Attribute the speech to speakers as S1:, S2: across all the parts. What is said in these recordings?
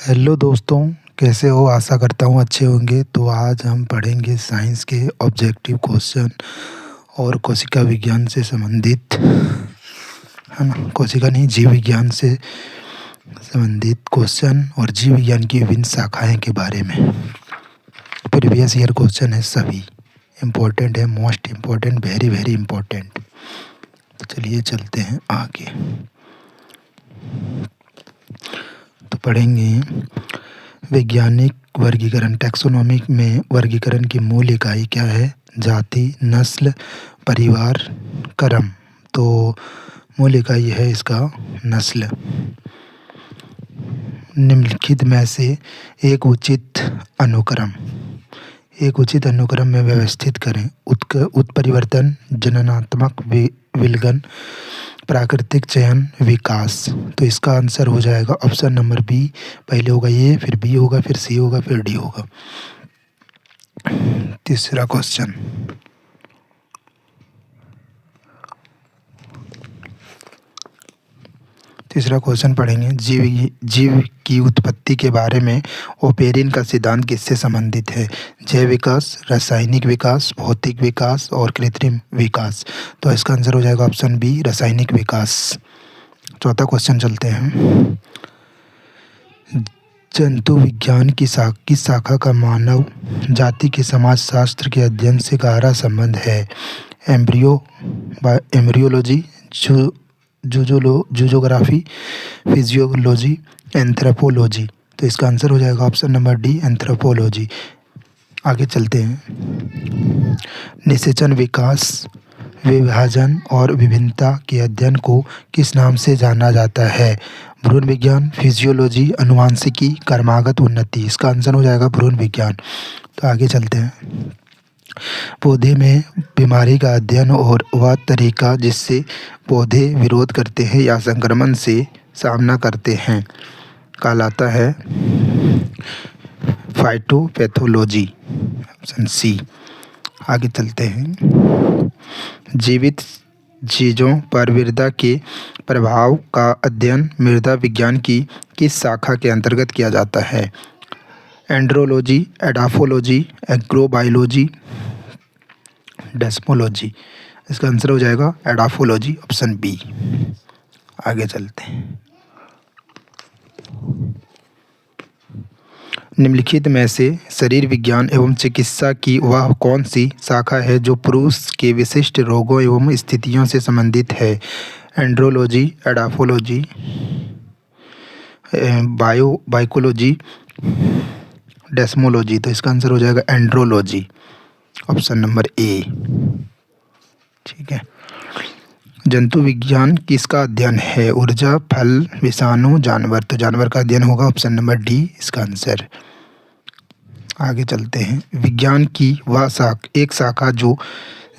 S1: Hello दोस्तों, कैसे हो? आशा करता हूँ अच्छे होंगे। तो आज हम पढ़ेंगे साइंस के ऑब्जेक्टिव क्वेश्चन और कोशिका विज्ञान से संबंधित, है ना, कोशिका नहीं, जीव विज्ञान से संबंधित क्वेश्चन और जीव विज्ञान की विभिन्न शाखाएं के बारे में। प्रीवियस ईयर क्वेश्चन है, सभी इम्पोर्टेंट है, most important, very very important. तो चलिए चलते हैं आगे। तो पढ़ेंगे वैज्ञानिक वर्गीकरण। टैक्सोनॉमिक में वर्गीकरण की मूल इकाई क्या है? जाति, नस्ल, परिवार, क्रम। तो मूल इकाई है इसका नस्ल। निम्नलिखित में से एक उचित अनुक्रम में व्यवस्थित करें। उत्परिवर्तन, जननात्मक विलगन, प्राकृतिक चयन, विकास। तो इसका आंसर हो जाएगा ऑप्शन नंबर बी। पहले होगा ए, फिर बी होगा, फिर सी होगा, फिर डी होगा। तीसरा क्वेश्चन, पढ़ेंगे। जीव की उत्पत्ति के बारे में ओपेरिन का सिद्धांत किससे संबंधित है? जैव विकास, रासायनिक विकास, भौतिक विकास और कृत्रिम विकास। तो इसका आंसर हो जाएगा ऑप्शन बी, रासायनिक विकास। चौथा क्वेश्चन चलते हैं। जंतु विज्ञान की शाखा का मानव जाति के समाजशास्त्र के अध्ययन से गहरा संबंध है? Embryology, zoogeography, physiology, anthropology. तो इसका आंसर हो जाएगा ऑप्शन नंबर डी, एंथ्रोपोलॉजी। आगे चलते हैं। निषेचन, विकास, विभाजन और विभिन्नता के अध्ययन को किस नाम से जाना जाता है? भ्रूण विज्ञान, फिजियोलॉजी, आनुवंशिकी, क्रमागत उन्नति। इसका आंसर हो जाएगा भ्रूण विज्ञान। तो आगे चलते हैं। पौधे में बीमारी का अध्ययन और वह तरीका जिससे पौधे विरोध करते हैं या संक्रमण से सामना करते हैं कहलाता है फाइटोपैथोलॉजी, ऑप्शन सी। आगे चलते हैं। जीवित चीज़ों पर मृदा के प्रभाव का अध्ययन मृदा विज्ञान की किस शाखा के अंतर्गत किया जाता है? Andrology, edaphology, agrobiology, desmology. इसका आंसर हो जाएगा एडाफोलॉजी, ऑप्शन बी। आगे चलते हैं। निम्नलिखित में से शरीर विज्ञान एवं चिकित्सा की वह कौन सी शाखा है जो पुरुष के विशिष्ट रोगों एवं स्थितियों से संबंधित है? Andrology, edaphology, bioecology, desmology. तो इसका आंसर हो जाएगा एंड्रोलॉजी, ऑप्शन नंबर ए। ठीक है। जंतु विज्ञान किसका अध्ययन है? ऊर्जा, फल, विषाणु, जानवर। तो जानवर का अध्ययन होगा, ऑप्शन नंबर डी इसका आंसर। आगे चलते हैं। विज्ञान की वह एक शाखा जो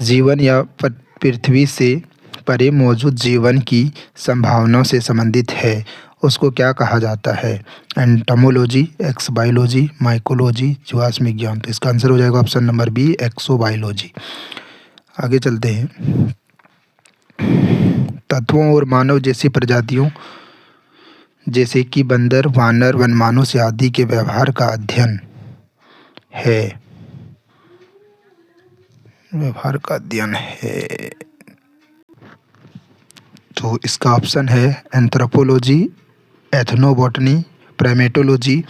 S1: जीवन या पृथ्वी से परे मौजूद जीवन की संभावनाओं से संबंधित है, उसको क्या कहा जाता है? एंटोमोलॉजी, एक्सोबायोलॉजी, माइकोलॉजी, जीवाश्म विज्ञान। तो इसका आंसर हो जाएगा ऑप्शन नंबर बी, एक्सोबायोलॉजी। आगे चलते हैं। तत्वों और मानव जैसी प्रजातियों जैसे कि बंदर, वानर, वनमानुष आदि के व्यवहार का अध्ययन है। तो इसका ऑप्शन है एंथ्रोपोलॉजी, एथनोबॉटनी, प्राइमेटोलॉजी,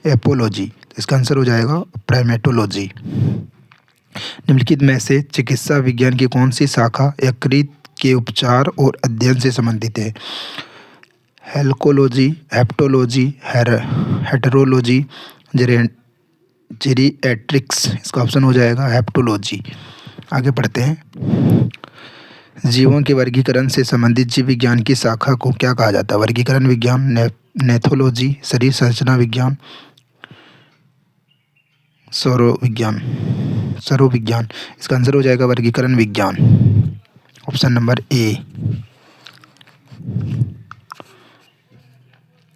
S1: एपोलॉजी। इसका आंसर हो जाएगा प्राइमेटोलॉजी। निम्नलिखित में से चिकित्सा विज्ञान की कौन सी शाखा यकृत के उपचार और अध्ययन से संबंधित है? हेल्कोलॉजी, हेप्टोलॉजी, हेटेरोलॉजी, जीरिएट्रिक्स। इसका ऑप्शन हो जाएगा हेप्टोलॉजी। आगे पढ़ते हैं। जीवों के वर्गीकरण से संबंधित जीव विज्ञान की शाखा को क्या कहा जाता है? वर्गीकरण विज्ञान, नेथोलॉजी, शरीर संरचना विज्ञान, सौरविज्ञान। इसका आंसर हो जाएगा वर्गीकरण विज्ञान, ऑप्शन नंबर ए।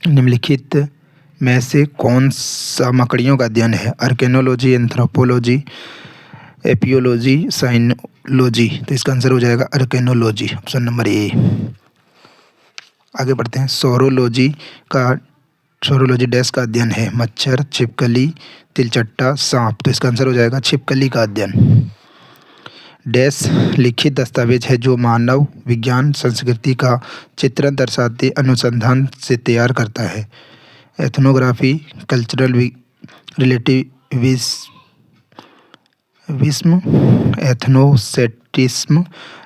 S1: निम्नलिखित में से कौन सा मकड़ियों का अध्ययन है? Arachnology, anthropology, apiology, cynology. तो इसका आंसर हो जाएगा आर्केनोलॉजी, ऑप्शन नंबर ए। आगे बढ़ते हैं। सौरोलॉजी का स्वरोलॉजी डैश का अध्ययन है, मच्छर, छिपकली, तिलचट्टा, सांप। तो इसका आंसर हो जाएगा छिपकली का अध्ययन। डैश लिखित दस्तावेज है जो मानव विज्ञान संस्कृति का चित्रण दर्शाते अनुसंधान से तैयार करता है। Ethnography, cultural relativism, ethnocentrism,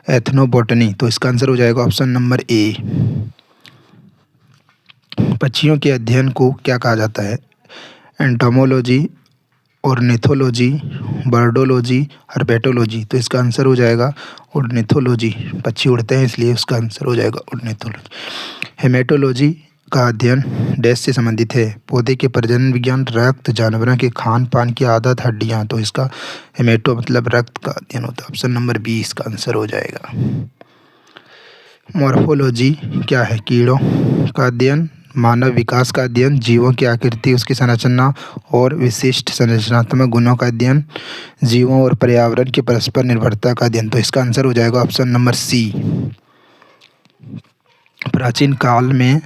S1: ethnobotany. तो इसका आंसर हो जाएगा ऑप्शन नंबर ए। पक्षियों के अध्ययन को क्या कहा जाता है? Entomology, ornithology, birdology, herpetology. तो इसका आंसर हो जाएगा ऑर्निथोलॉजी। पक्षी उड़ते हैं इसलिए उसका आंसर हो जाएगा ऑर्निथोलॉजी। हेमेटोलॉजी का अध्ययन डैश से संबंधित है, पौधे के प्रजनन विज्ञान, रक्त, जानवरों के खान पान की आदत, हड्डियाँ। तो इसका हेमेटो मतलब रक्त का अध्ययन होता है। ऑप्शन नंबर बी इसका आंसर हो जाएगा। मॉर्फोलॉजी क्या है? कीड़ों का अध्ययन, मानव विकास का अध्ययन, जीवों की आकृति, उसकी संरचना और विशिष्ट संरचनात्मक गुणों का अध्ययन, जीवों और पर्यावरण की परस्पर निर्भरता का अध्ययन। तो इसका आंसर हो जाएगा ऑप्शन नंबर सी। प्राचीन काल में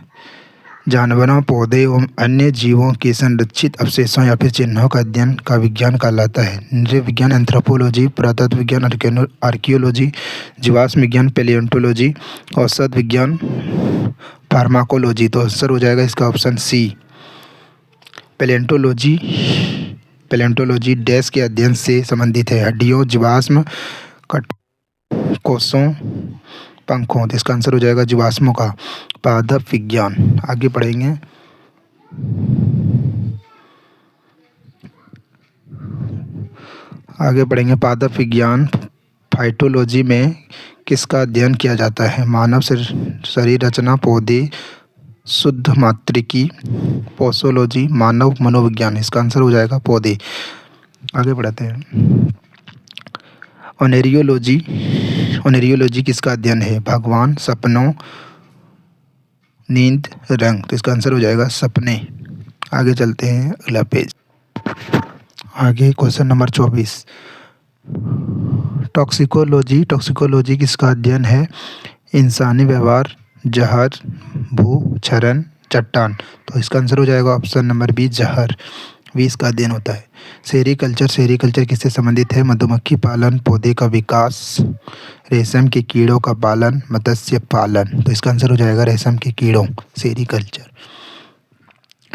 S1: जानवरों, पौधे एवं अन्य जीवों के संरक्षित अवशेषों या फिर चिन्हों का अध्ययन का विज्ञान कहलाता है। नृ विज्ञान एंथ्रोपोलॉजी, पुरातत्व विज्ञान आर्कियोलॉजी, जीवाश्म विज्ञान पैलियोंटोलॉजी, औषध विज्ञान फार्माकोलॉजी। तो आंसर हो जाएगा इसका ऑप्शन सी। पैलियोंटोलॉजी पैलियोंटोलॉजी डैश के अध्ययन से संबंधित है, हड्डियों, जीवाश्म कोषों, पंखों। तो इसका आंसर हो जाएगा जीवाश्मों का। पादप विज्ञान आगे पढ़ेंगे। पादप विज्ञान फाइटोलॉजी में किसका अध्ययन किया जाता है? मानव शरीर रचना, पौधे, शुद्ध मात्रिकी, पोसोलॉजी, मानव मनोविज्ञान। इसका आंसर हो जाएगा पौधे। आगे बढ़ते हैं। ओनेरियोलॉजी किसका अध्ययन है? भगवान, सपनों, नींद, रंग। तो इसका आंसर हो जाएगा सपने। आगे चलते हैं अगला पेज। आगे क्वेश्चन नंबर 24। टॉक्सिकोलॉजी किसका अध्ययन है? इंसानी व्यवहार, जहर, भू-क्षरण, चट्टान। तो इसका आंसर हो जाएगा ऑप्शन नंबर बी, जहर। भी इसका अध्ययन होता है। सेरीकल्चर किससे संबंधित है? मधुमक्खी पालन, पौधे का विकास, रेशम के कीड़ों का पालन, मत्स्य पालन। तो इसका आंसर हो जाएगा रेशम के कीड़ों, सेरीकल्चर।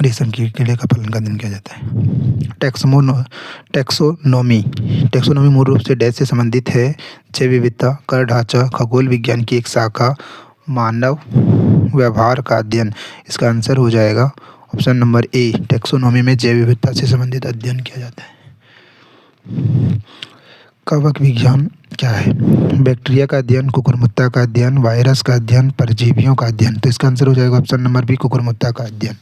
S1: रेशम के कीड़े का पालन का अध्ययन किया जाता है। टेक्सोनोमी मूल रूप से डैश से संबंधित है, जैव विविधता, कर ढांचा, खगोल विज्ञान की एक शाखा, मानव व्यवहार का अध्ययन। इसका आंसर हो जाएगा ऑप्शन नंबर ए। टेक्सोनोमी में जैव विविधता से संबंधित अध्ययन किया जाता है। कवक विज्ञान क्या है? बैक्टीरिया का अध्ययन, कुकुरमुत्ता का अध्ययन, वायरस का अध्ययन, परजीवियों का अध्ययन। तो इसका आंसर हो जाएगा ऑप्शन नंबर बी, कुकुरमुत्ता का अध्ययन।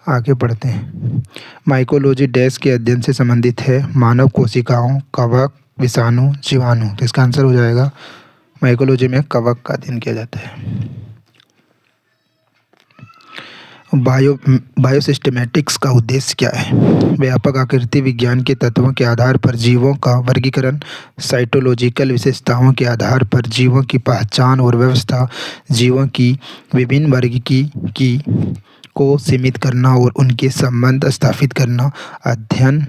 S1: आगे बढ़ते हैं। माइकोलॉजी डैश के अध्ययन से संबंधित है, मानव कोशिकाओं, कवक, विषाणु, जीवाणु। तो इसका आंसर हो जाएगा माइकोलॉजी में कवक का अध्ययन किया जाता है। बायोसिस्टेमेटिक्स का उद्देश्य क्या है? व्यापक आकृति विज्ञान के तत्वों के आधार पर जीवों का वर्गीकरण, साइटोलॉजिकल विशेषताओं के आधार पर जीवों की पहचान और व्यवस्था, जीवों की विभिन्न वर्ग की को सीमित करना और उनके संबंध स्थापित करना, अध्ययन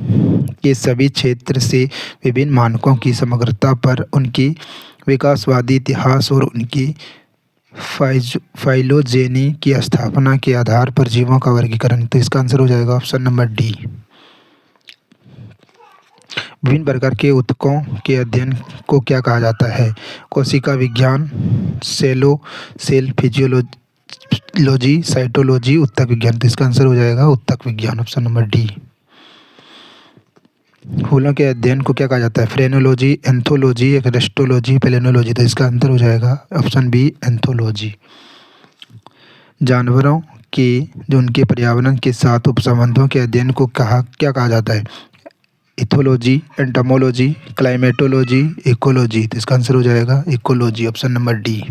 S1: के सभी क्षेत्र से विभिन्न मानकों की समग्रता पर उनके विकासवादी इतिहास और उनकी फाइलोजेनी की स्थापना के आधार पर जीवों का वर्गीकरण। तो इसका आंसर हो जाएगा ऑप्शन नंबर डी। विभिन्न प्रकार के ऊतकों के अध्ययन को क्या कहा जाता है? कोशिका विज्ञान, सेल फिजियोलॉजी, साइटोलॉजी, ऊतक विज्ञान। तो इसका आंसर हो जाएगा ऊतक विज्ञान, ऑप्शन नंबर डी। फूलों के अध्ययन को क्या कहा जाता है? Phrenology, anthology, agrostology, palynology. तो इसका आंसर हो जाएगा ऑप्शन बी, एंथोलॉजी। जानवरों के जो उनके पर्यावरण के साथ उपसंबंधों के अध्ययन को क्या कहा जाता है? Ethology, entomology, climatology, ecology. तो इसका आंसर हो जाएगा इकोलॉजी, ऑप्शन नंबर डी।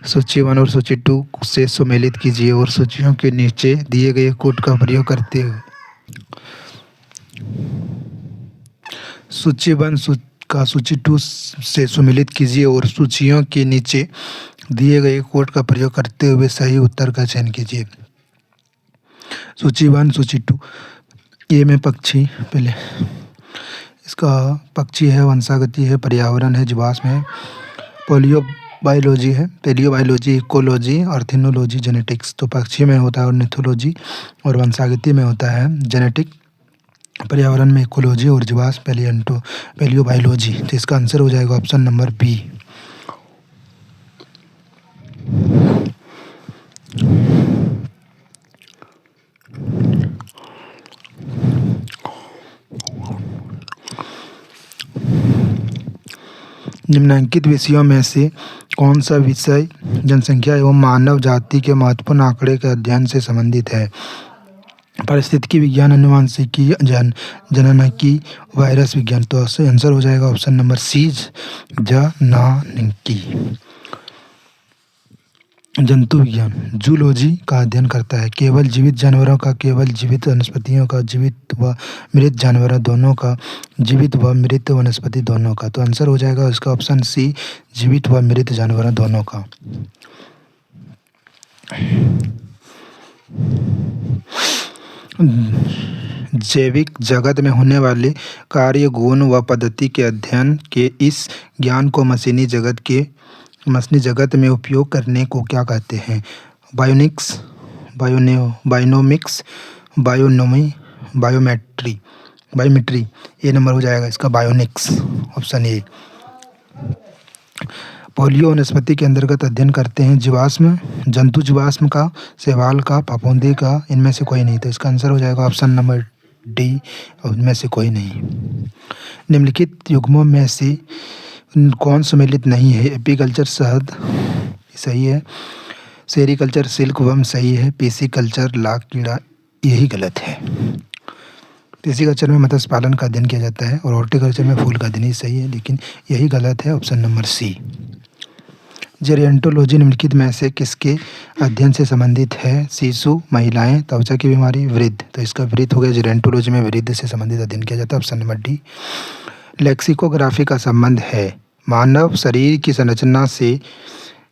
S1: सूची 1 और सूची 2 से सुमेलित कीजिए और सूचियों के नीचे दिए गए कोड का प्रयोग करते हुए सूची 1 का सूची 2 से सम्मिलित कीजिए और सूचियों के नीचे दिए गए कोड का प्रयोग करते हुए सही उत्तर का चयन कीजिए। सूची 1, सूची 2। ए में पक्षी, पहले इसका पक्षी है, वंशागति है, पर्यावरण है, जीवाश्म है, पेलियोबायोलॉजी, इकोलॉजी, ऑर्निथोलॉजी, जेनेटिक्स। तो पक्षी में होता है ऑर्निथोलॉजी और वंशागति में होता है जेनेटिक, पर्यावरण में इकोलॉजी और जीवाश्म पेलियोबायोलॉजी। तो इसका आंसर हो जाएगा ऑप्शन नंबर बी। निम्नलिखित विषयों में से कौन सा विषय जनसंख्या एवं मानव जाति के महत्वपूर्ण आंकड़े के अध्ययन से संबंधित है? पारिस्थितिकी विज्ञान, आनुवंशिकी, जननांकी, वायरस विज्ञान। तो आंसर हो जाएगा ऑप्शन नंबर सी, जननांकी। जंतु विज्ञान जूलॉजी का अध्ययन करता है केवल जीवित जानवरों का, केवल जीवित वनस्पतियों का, जीवित व मृत जानवर दोनों का, जीवित व मृत वनस्पति दोनों का। तो आंसर हो जाएगा उसका ऑप्शन सी, जीवित व मृत जानवर दोनों का। जैविक जगत में होने वाले कार्य, गुण व पद्धति के अध्ययन के इस ज्ञान को मशीनी जगत में उपयोग करने को क्या कहते हैं? Bionics, bionomics, biometry. ये नंबर हो जाएगा इसका बायोनिक्स, ऑप्शन ए। पोलियो वनस्पति के अंतर्गत अध्ययन करते हैं जीवाश्म, जंतु जीवाश्म का, शैवाल का, फफूंदी का, इनमें से कोई नहीं। तो इसका आंसर हो जाएगा ऑप्शन नंबर डी, इनमें से कोई नहीं। निम्नलिखित युग्मों में से कौन सम्मिलित नहीं है? एपीकल्चर शहद सही है, सेरीकल्चर सिल्कवर्म सही है, पीसीकल्चर लाख कीड़ा यही गलत है। पीसीकल्चर में मत्स्य पालन का अध्ययन किया जाता है और हॉर्टिकल्चर में फूल का अध्ययन सही है, लेकिन यही गलत है, ऑप्शन नंबर सी। जेरोंटोलॉजी निम्नलिखित में से किसके अध्ययन से संबंधित है? शिशु, महिलाएं, त्वचा की बीमारी, वृद्ध। तो इसका वृद्ध हो गया, जेरोंटोलॉजी में वृद्ध से संबंधित अध्ययन किया जाता है, ऑप्शन नंबर डी। लेक्सिकोग्राफी का संबंध है मानव शरीर की संरचना से,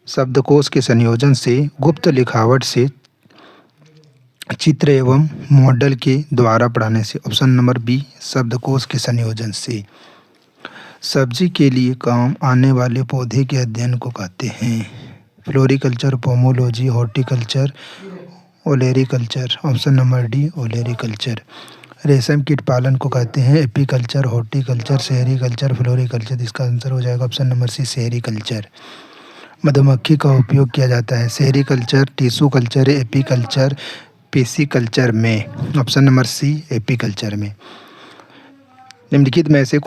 S1: शब्दकोश के संयोजन से, गुप्त लिखावट से, चित्र एवं मॉडल के द्वारा पढ़ाने से। ऑप्शन नंबर बी, शब्दकोश के संयोजन से। सब्जी के लिए काम आने वाले पौधे के अध्ययन को कहते हैं? Floriculture, pomology, horticulture, olericulture. Option number D, olericulture. रेशम कीट पालन को कहते हैं एपीकल्चर, हॉर्टिकल्चर, सेरीकल्चर, फ्लोरिकल्चर। इसका आंसर हो जाएगा ऑप्शन नंबर सी, सेरीकल्चर। मधुमक्खी का उपयोग किया जाता है sericulture, tissue culture, apiculture, pisciculture में। ऑप्शन नंबर सी, एपीकल्चर में। निम्नलिखित में से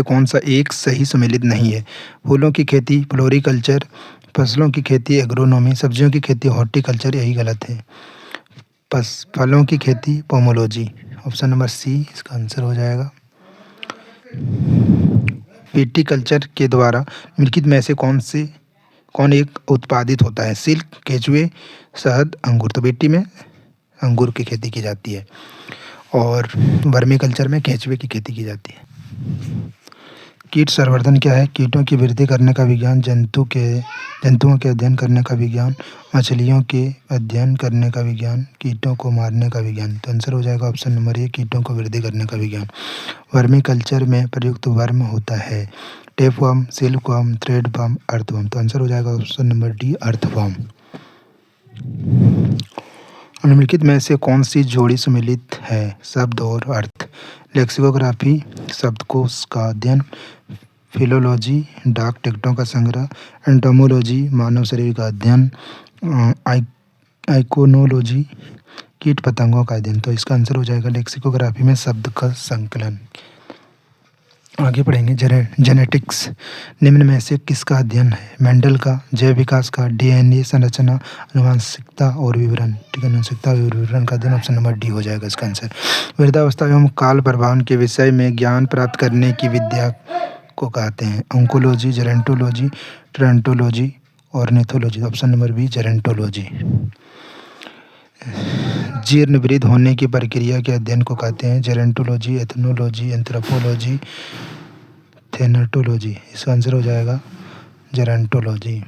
S1: कौन सा एक सही सम्मिलित नहीं है? फूलों की खेती फ्लोरिकल्चर, फसलों की खेती एग्रोनॉमी, सब्जियों की खेती हॉर्टिकल्चर यही गलत है। फलों की खेती पोमोलॉजी, ऑप्शन नंबर सी इसका आंसर हो जाएगा। विटीकल्चर के द्वारा निम्नलिखित में से कौन एक उत्पादित होता है? सिल्क, केचुए, शहद, अंगूर। तो विटी में अंगूर की खेती की जाती है और वर्मीकल्चर में केचुए की खेती की जाती है। कीट संवर्धन क्या है? कीटों की वृद्धि करने का विज्ञान, जंतुओं के अध्ययन करने का विज्ञान, मछलियों के अध्ययन करने का विज्ञान, कीटों को मारने का विज्ञान। तो आंसर हो जाएगा ऑप्शन नंबर ए, कीटों को वृद्धि करने का विज्ञान। वर्मीकल्चर में प्रयुक्त वर्म होता है टेपवर्म, सिल्कवर्म, थ्रेडवर्म, अर्थवर्म। तो आंसर हो जाएगा ऑप्शन नंबर डी, अर्थवर्म। निम्नलिखित में से कौन सी जोड़ी सम्मिलित है? शब्द और अर्थ। लेक्सिकोग्राफी शब्दकोश का अध्ययन, फिलोलॉजी डाक टिकटों का संग्रह, एंटोमोलॉजी मानव शरीर का अध्ययन, आइकोनोलॉजी कीट पतंगों का अध्ययन। तो इसका आंसर हो जाएगा लेक्सिकोग्राफी में शब्द का संकलन। आगे पढ़ेंगे जेनेटिक्स। निम्न में से किसका अध्ययन है? मेंडल का, जैव विकास का, डीएनए संरचना, आनुवंशिकता और विवरण। ठीक है, आनुवंशिकता और विवरण का अध्ययन, ऑप्शन नंबर डी हो जाएगा इसका आंसर। वृद्धावस्था एवं काल प्रभावन के विषय में ज्ञान प्राप्त करने की विद्या को कहते हैं? Oncology, gerontology, teratology, ornithology. Option number B, gerontology. जीर्ण वृद्ध होने की प्रक्रिया के अध्ययन को कहते हैं जेरेंटोलॉजी, एथनोलॉजी, एंथ्रोपोलॉजी, थेनेटोलॉजी। इसका आंसर हो जाएगा जेरेंटोलॉजी।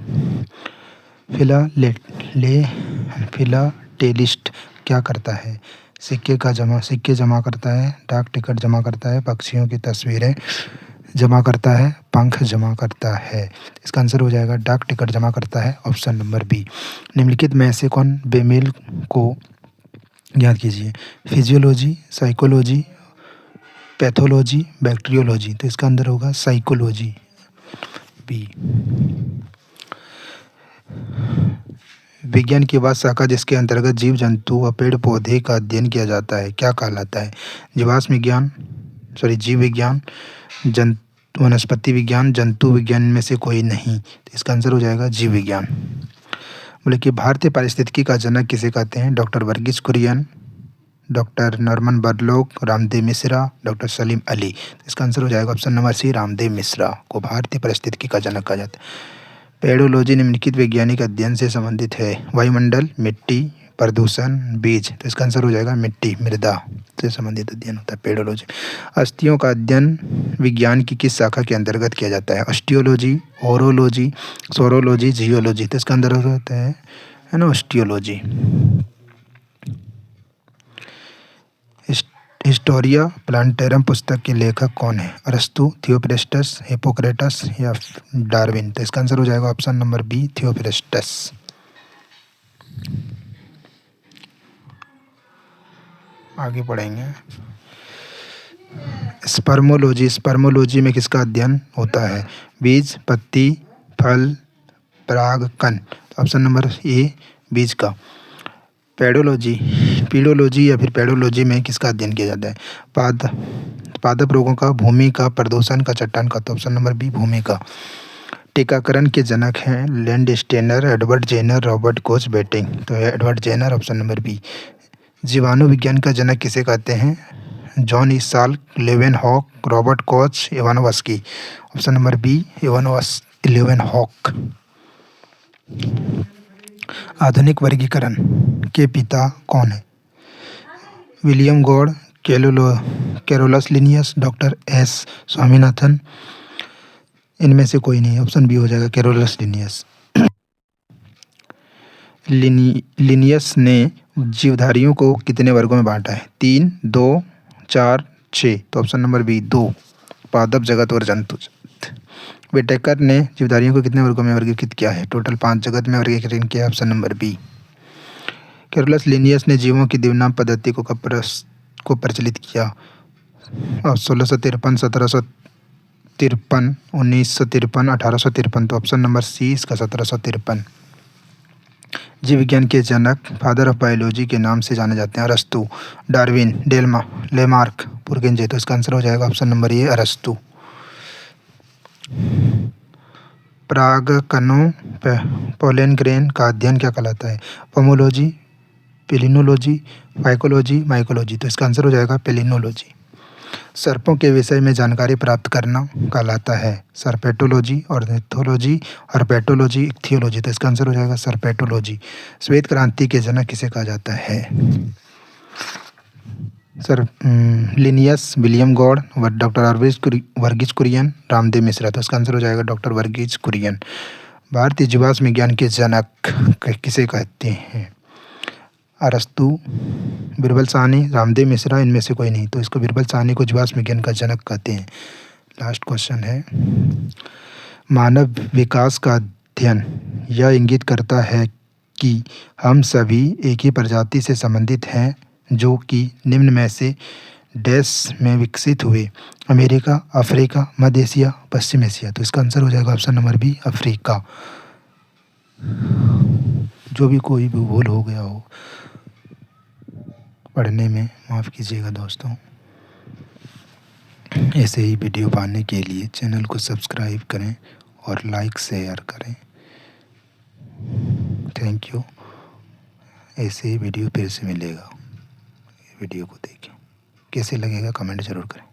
S1: फिलाटेलिस्ट क्या करता है? सिक्के जमा करता है, डाक टिकट जमा करता है, पक्षियों की तस्वीरें जमा करता है, पंख जमा करता है। इसका आंसर हो जाएगा डाक टिकट जमा करता है, ऑप्शन नंबर बी। निम्नलिखित में से कौन बेमेल को याद कीजिए? Physiology, psychology, pathology, bacteriology. तो इसका आंसर होगा साइकोलॉजी, बी। विज्ञान की वह शाखा जिसके अंतर्गत जीव जंतु व पेड़ पौधे का अध्ययन किया जाता है क्या कहलाता है? जीवाश्म विज्ञान, जीव विज्ञान, वनस्पति विज्ञान, जंतु विज्ञान में से कोई नहीं। तो इसका आंसर हो जाएगा जीव विज्ञान। बोले कि भारतीय पारिस्थितिकी का जनक किसे कहते हैं? Doctor Verghese Kurien, doctor Norman Borlaug, Ramdev Mishra, doctor Salim Ali. इसका आंसर हो जाएगा option number C, Ramdev Mishra को भारतीय पारिस्थितिकी का जनक कहा जाता है। पेडोलॉजी निम्नलिखित वैज्ञानिक अध्ययन से संबंधित है? वायुमंडल, मिट्टी, प्रदूषण, बीज। तो इसका आंसर हो जाएगा मिट्टी, मृदा से संबंधित अध्ययन होता है पेडोलॉजी। अस्थियों का अध्ययन विज्ञान की किस शाखा के अंतर्गत किया जाता है? Osteology, orology, saurology, geology. तो इसका अंतर्गत होता है ना ऑस्टियोलॉजी। हिस्टोरिया प्लांटेरम पुस्तक के लेखक कौन है? अरस्तु, थियोफ्रेस्टस, हिप्पोक्रेटस या डार्विन। तो इसका आंसर हो जाएगा ऑप्शन नंबर बी, थियोफ्रेस्टस। आगे पढ़ेंगे। स्पर्मोलॉजी में किसका अध्ययन होता है? बीज, पत्ती, फल, परागकण। ऑप्शन नंबर ए, बीज का। पीडोलॉजी या फिर पेडोलॉजी में किसका अध्ययन किया जाता है? पादप रोगों का, भूमि का, प्रदूषण का, चट्टान का। तो ऑप्शन नंबर बी, भूमि का। टीकाकरण के जनक हैं Landsteiner, Edward Jenner, Robert Koch Banting. तो Edward Jenner, option number B. जीवाणु विज्ञान का जनक किसे कहते हैं? जॉन ईसाल, Leeuwenhoek, Robert Koch, Ivanovsky. Option number B, Leeuwenhoek. आधुनिक वर्गीकरण के पिता कौन है? विलियम गॉड, Carolus Linnaeus, doctor S Swaminathan. इनमें से कोई नहीं, ऑप्शन बी हो जाएगा कैरोलस लिनियस। लिनियस ने जीवधारियों को कितने वर्गों में बांटा है? 3, 2, 4, 6। तो ऑप्शन नंबर बी, 2, पादप जगत और जंतु। विटेकर ने जीवधारियों को कितने वर्गों में वर्गीकृत किया है? टोटल 5 जगत में वर्गीकरण किया, option number B. Carolus Linnaeus ने जीवों की द्विनाम पद्धति को प्रचलित किया? 1653, 1753, 1953, 1853। तो ऑप्शन नंबर सी इसका 1753। जीव विज्ञान के जनक, फादर ऑफ बायोलॉजी के नाम से जाने जाते हैं? अरस्तु, डार्विन, लेमार्क, पुरकेंजे। तो इसका आंसर हो जाएगा ऑप्शन नंबर ए, अरस्तु। परागकणों पोलन ग्रेन का अध्ययन क्या कहलाता है? Pomology, palynology, phycology, mycology. तो इसका आंसर हो जाएगा पेलिनोलॉजी। सर्पों के विषय में जानकारी प्राप्त करना कहलाता है? सर्पेटोलॉजी, ऑर्निथोलॉजी, हर्पेटोलॉजी, इक्थियोलॉजी। तो इसका आंसर हो जाएगा सर्पेटोलॉजी। श्वेत क्रांति के जनक किसे कहा जाता है? Linnaeus, William God, doctor Verghese Kurien, Ramdev Mishra. तो इसका आंसर हो जाएगा डॉक्टर वर्गीस कुरियन। भारतीय जीवाश्म विज्ञान के जनक किसे कहते हैं? अरस्तु, बिरबल साहनी, रामदेव मिश्रा। इनमें से कोई नहीं। तो इसको बिरबल साहनी को जीवाश्म विज्ञान का जनक कहते हैं। लास्ट क्वेश्चन है, मानव विकास का अध्ययन यह इंगित करता है कि हम सभी एक ही प्रजाति से संबंधित हैं जो कि निम्न में से डैश में विकसित हुए? अमेरिका, अफ्रीका, मध्य एशिया, पश्चिम एशिया। तो इसका आंसर हो जाएगा ऑप्शन नंबर बी, अफ्रीका। जो भी कोई भी भूल हो गया हो पढ़ने में, माफ़ कीजिएगा दोस्तों। ऐसे ही वीडियो पाने के लिए चैनल को सब्सक्राइब करें और लाइक शेयर करें। Thank you. ऐसे ही वीडियो फिर से मिलेगा। वीडियो को देखें, कैसे लगेगा कमेंट ज़रूर करें।